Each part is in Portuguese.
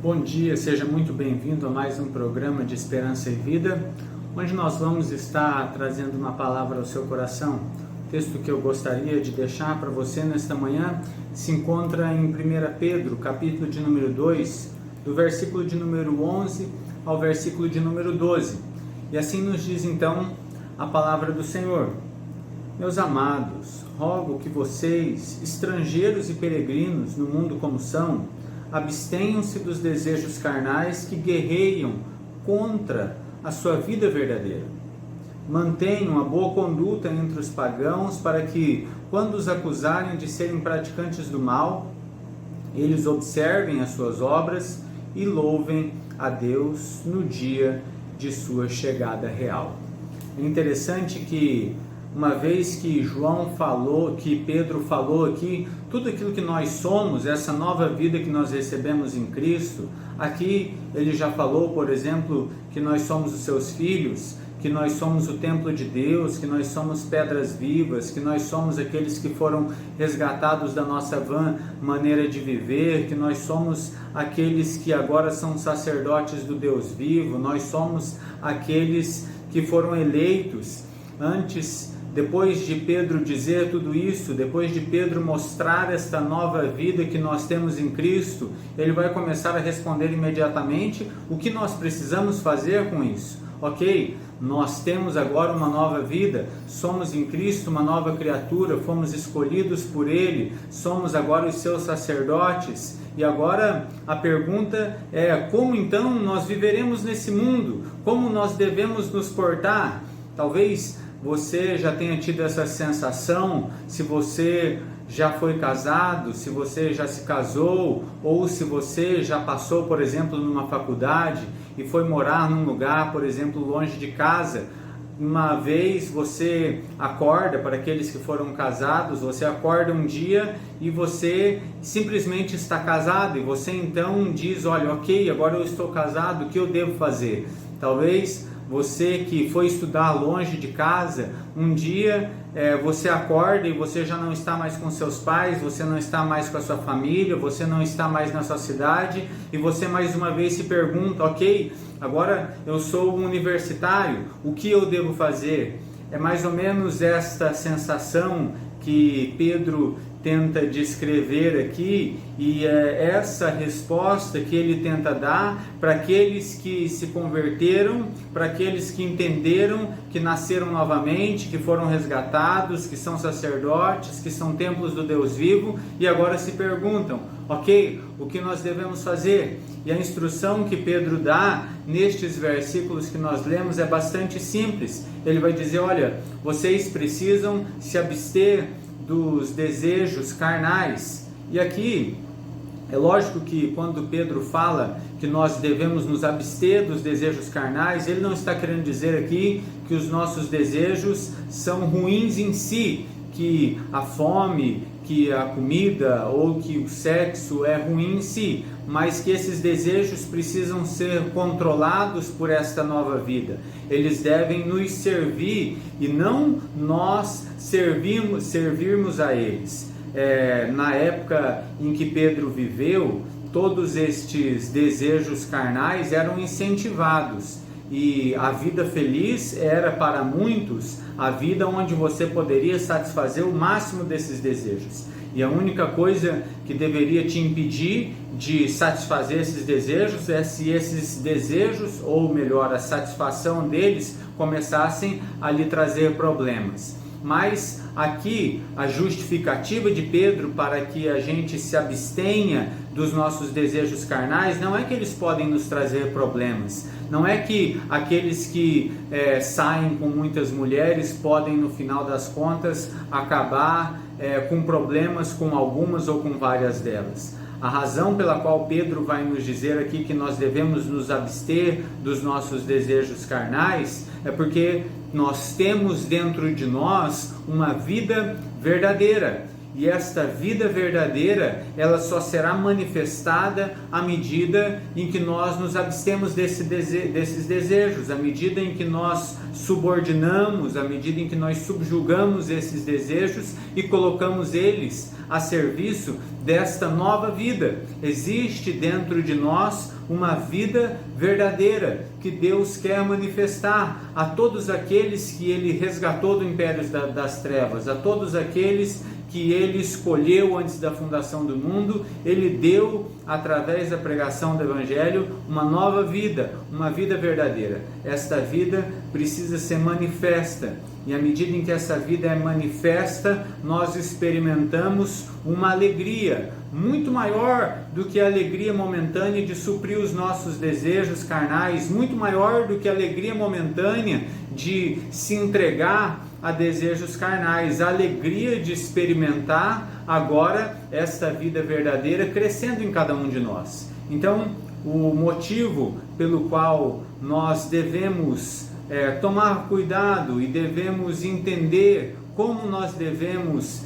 Bom dia, seja muito bem-vindo a mais um programa de Esperança e Vida, onde nós vamos estar trazendo uma palavra ao seu coração. O texto que eu gostaria de deixar para você nesta manhã se encontra em 1 Pedro, capítulo de número 2, do versículo de número 11 ao versículo de número 12. E assim nos diz então a palavra do Senhor. Meus amados, rogo que vocês, estrangeiros e peregrinos no mundo como são, abstenham-se dos desejos carnais que guerreiam contra a sua vida verdadeira. Mantenham a boa conduta entre os pagãos para que, quando os acusarem de serem praticantes do mal, eles observem as suas obras e louvem a Deus no dia de sua chegada real. É interessante que, uma vez que Pedro falou aqui, tudo aquilo que nós somos, essa nova vida que nós recebemos em Cristo, aqui ele já falou, por exemplo, que nós somos os seus filhos, que nós somos o templo de Deus, que nós somos pedras vivas, que nós somos aqueles que foram resgatados da nossa vã maneira de viver, que nós somos aqueles que agora são sacerdotes do Deus vivo, nós somos aqueles que foram eleitos antes. Depois de Pedro dizer tudo isso, depois de Pedro mostrar esta nova vida que nós temos em Cristo, ele vai começar a responder imediatamente o que nós precisamos fazer com isso. Ok, nós temos agora uma nova vida, somos em Cristo uma nova criatura, fomos escolhidos por Ele, somos agora os seus sacerdotes. E agora a pergunta é: como então nós viveremos nesse mundo? Como nós devemos nos portar? Talvez você já tenha tido essa sensação, se você já foi casado, se você já se casou, ou se você já passou, por exemplo, numa faculdade e foi morar num lugar, por exemplo, longe de casa. Uma vez você acorda, para aqueles que foram casados, você acorda um dia e você simplesmente está casado, e você então diz: olha, ok, agora eu estou casado, o que eu devo fazer? Talvez você que foi estudar longe de casa, um dia você acorda e você já não está mais com seus pais, você não está mais com a sua família, você não está mais na sua cidade, e você mais uma vez se pergunta: ok, agora eu sou um universitário, o que eu devo fazer? É mais ou menos esta sensação que Pedro tenta descrever aqui, e é essa resposta que ele tenta dar para aqueles que se converteram, para aqueles que entenderam que nasceram novamente, que foram resgatados, que são sacerdotes, que são templos do Deus vivo, e agora se perguntam: ok, o que nós devemos fazer? E a instrução que Pedro dá nestes versículos que nós lemos é bastante simples. Ele vai dizer: olha, vocês precisam se abster dos desejos carnais. E aqui é lógico que quando Pedro fala que nós devemos nos abster dos desejos carnais, ele não está querendo dizer aqui que os nossos desejos são ruins em si, que a fome, que a comida ou que o sexo é ruim em si, mas que esses desejos precisam ser controlados por esta nova vida. Eles devem nos servir e não nós servirmos a eles. Na época em que Pedro viveu, todos estes desejos carnais eram incentivados. E a vida feliz era para muitos a vida onde você poderia satisfazer o máximo desses desejos. E a única coisa que deveria te impedir de satisfazer esses desejos é se esses desejos, ou melhor, a satisfação deles, começassem a lhe trazer problemas. Mas aqui a justificativa de Pedro para que a gente se abstenha dos nossos desejos carnais não é que eles podem nos trazer problemas, não é que aqueles que saem com muitas mulheres podem no final das contas acabar com problemas com algumas ou com várias delas. A razão pela qual Pedro vai nos dizer aqui que nós devemos nos abster dos nossos desejos carnais é porque nós temos dentro de nós uma vida verdadeira. E esta vida verdadeira, ela só será manifestada à medida em que nós nos abstemos desses desejos, à medida em que nós subordinamos, à medida em que nós subjugamos esses desejos e colocamos eles a serviço desta nova vida. Existe dentro de nós uma vida verdadeira que Deus quer manifestar a todos aqueles que Ele resgatou do império das trevas, a todos aqueles que Ele escolheu antes da fundação do mundo. Ele deu, através da pregação do Evangelho, uma nova vida, uma vida verdadeira. Esta vida precisa ser manifesta, e à medida em que essa vida é manifesta, nós experimentamos uma alegria muito maior do que a alegria momentânea de suprir os nossos desejos carnais, muito maior do que a alegria momentânea de se entregar a desejos carnais, a alegria de experimentar agora esta vida verdadeira crescendo em cada um de nós. Então, o motivo pelo qual nós devemos tomar cuidado e devemos entender como nós devemos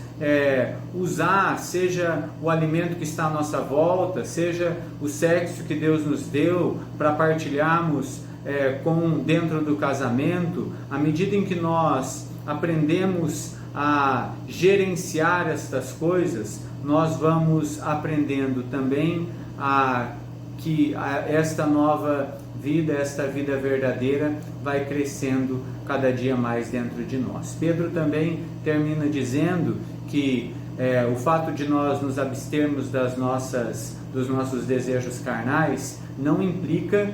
usar, seja o alimento que está à nossa volta, seja o sexo que Deus nos deu para partilharmos dentro do casamento, à medida em que nós aprendemos a gerenciar estas coisas, nós vamos aprendendo também que esta nova vida, esta vida verdadeira vai crescendo cada dia mais dentro de nós. Pedro também termina dizendo que o fato de nós nos abstermos dos nossos desejos carnais não implica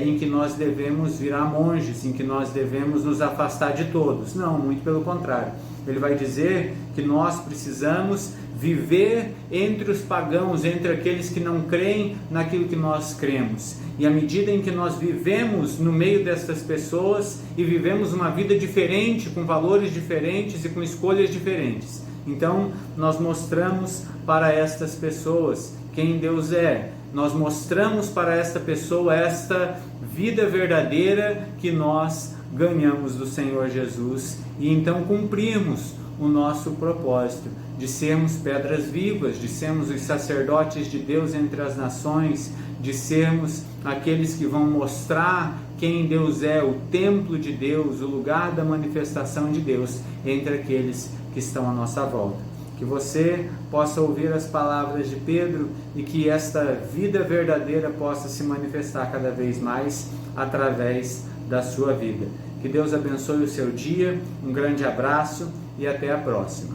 em que nós devemos virar monges, em que nós devemos nos afastar de todos. Não, muito pelo contrário. Ele vai dizer que nós precisamos viver entre os pagãos, entre aqueles que não creem naquilo que nós cremos. E à medida em que nós vivemos no meio destas pessoas e vivemos uma vida diferente, com valores diferentes e com escolhas diferentes, então nós mostramos para estas pessoas quem Deus é. Nós mostramos para esta pessoa esta vida verdadeira que nós ganhamos do Senhor Jesus, e então cumprimos o nosso propósito de sermos pedras vivas, de sermos os sacerdotes de Deus entre as nações, de sermos aqueles que vão mostrar quem Deus é, o templo de Deus, o lugar da manifestação de Deus entre aqueles que estão à nossa volta. Que você possa ouvir as palavras de Pedro e que esta vida verdadeira possa se manifestar cada vez mais através da sua vida. Que Deus abençoe o seu dia, um grande abraço e até a próxima.